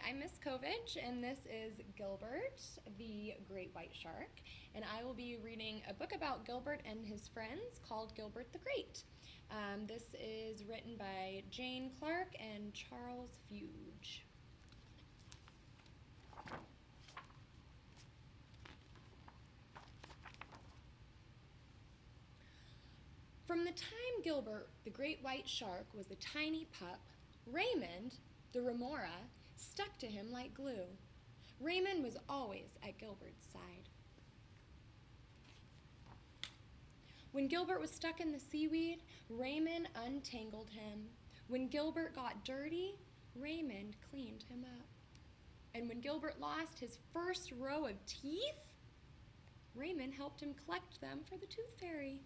I'm Miss Kovitch, and this is Gilbert, the great white shark. And I will be reading a book about Gilbert and his friends called Gilbert the Great. This is written by Jane Clark and Charles Fuge. From the time Gilbert, the great white shark, was a tiny pup, Raymond, the remora, stuck to him like glue. Raymond was always at Gilbert's side. When Gilbert was stuck in the seaweed, Raymond untangled him. When Gilbert got dirty, Raymond cleaned him up. And when Gilbert lost his first row of teeth, Raymond helped him collect them for the tooth fairy.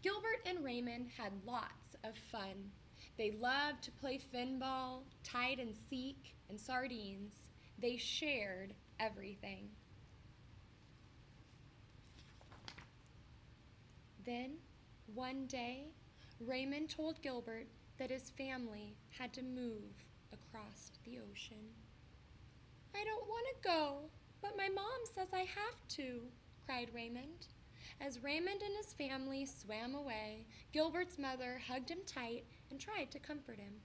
Gilbert and Raymond had lots of fun. They loved to play finball, hide and seek, and sardines. They shared everything. Then, one day, Raymond told Gilbert that his family had to move across the ocean. "I don't want to go, but my mom says I have to," cried Raymond. As Raymond and his family swam away, Gilbert's mother hugged him tight and tried to comfort him.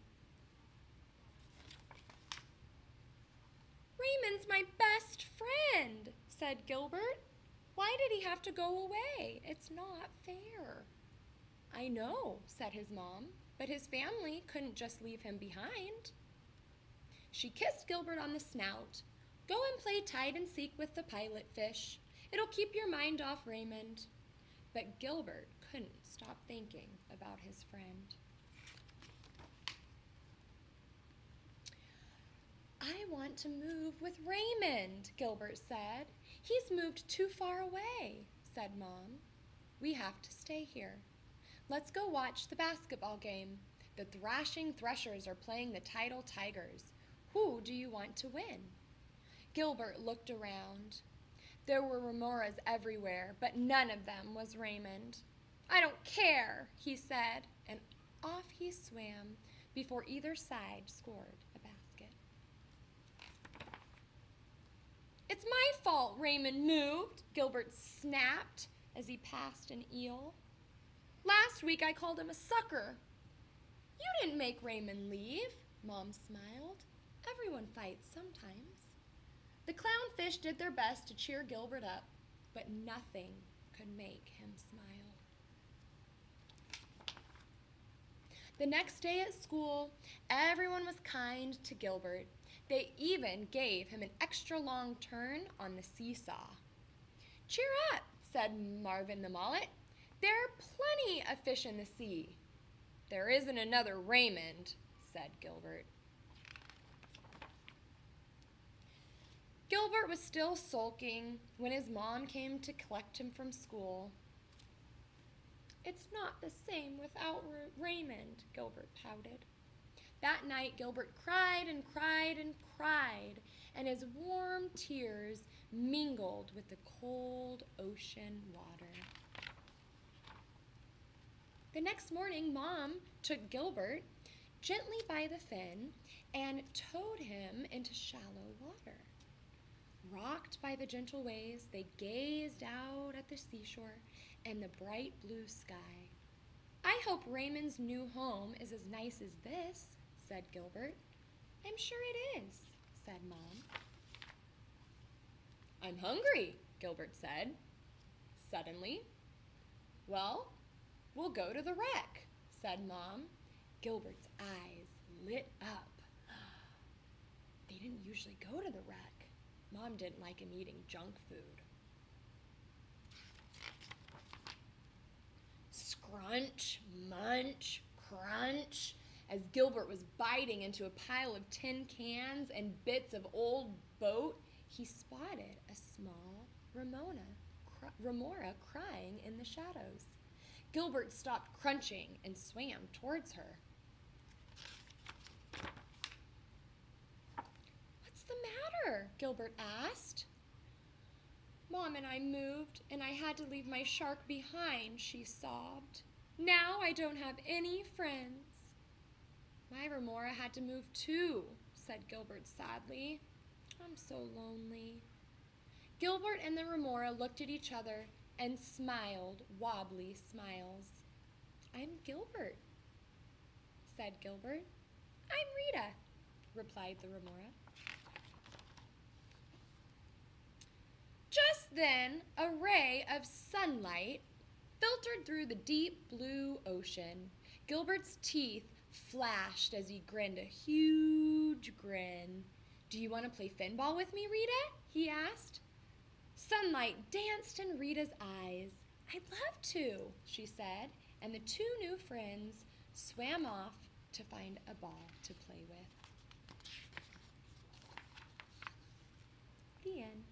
"Raymond's my best friend," said Gilbert. "Why did he have to go away? It's not fair." "I know," said his mom, "but his family couldn't just leave him behind." She kissed Gilbert on the snout. "Go and play hide and seek with the pilot fish. It'll keep your mind off Raymond." But Gilbert couldn't stop thinking about his friend. "I want to move with Raymond," Gilbert said. "He's moved too far away," said Mom. "We have to stay here. Let's go watch the basketball game. The Thrashing Threshers are playing the Tidal Tigers. Who do you want to win?" Gilbert looked around. There were remoras everywhere, but none of them was Raymond. "I don't care," he said, and off he swam before either side scored a basket. "It's my fault Raymond moved," Gilbert snapped as he passed an eel. "Last week I called him a sucker." "You didn't make Raymond leave," Mom smiled. "Everyone fights sometimes." The clownfish did their best to cheer Gilbert up, but nothing could make him smile. The next day at school, everyone was kind to Gilbert. They even gave him an extra long turn on the seesaw. "Cheer up," said Marvin the mullet. "There are plenty of fish in the sea." "There isn't another Raymond," said Gilbert. Gilbert was still sulking when his mom came to collect him from school. "It's not the same without Raymond," Gilbert pouted. That night, Gilbert cried and cried and cried, and his warm tears mingled with the cold ocean water. The next morning, Mom took Gilbert gently by the fin and towed him into shallow water. Rocked by the gentle waves, they gazed out at the seashore and the bright blue sky. "I hope Raymond's new home is as nice as this," said Gilbert. "I'm sure it is," said Mom. "I'm hungry," Gilbert said, suddenly. "Well, we'll go to the wreck," said Mom. Gilbert's eyes lit up. They didn't usually go to the wreck. Mom didn't like him eating junk food. Scrunch, munch, crunch. As Gilbert was biting into a pile of tin cans and bits of old boat, he spotted a small remora crying in the shadows. Gilbert stopped crunching and swam towards her. "What's the matter?" Gilbert asked. "Mom and I moved, and I had to leave my shark behind," she sobbed. "Now I don't have any friends." My remora had to move too, said Gilbert sadly. I'm so lonely. Gilbert and the remora looked at each other and smiled wobbly smiles. I'm Gilbert, said Gilbert. I'm Rita, replied the remora. Just then, a ray of sunlight filtered through the deep blue ocean. Gilbert's teeth flashed as he grinned a huge grin. Do you want to play finball with me, Rita? He asked. Sunlight danced in Rita's eyes. I'd love to, she said, and the two new friends swam off to find a ball to play with. The end.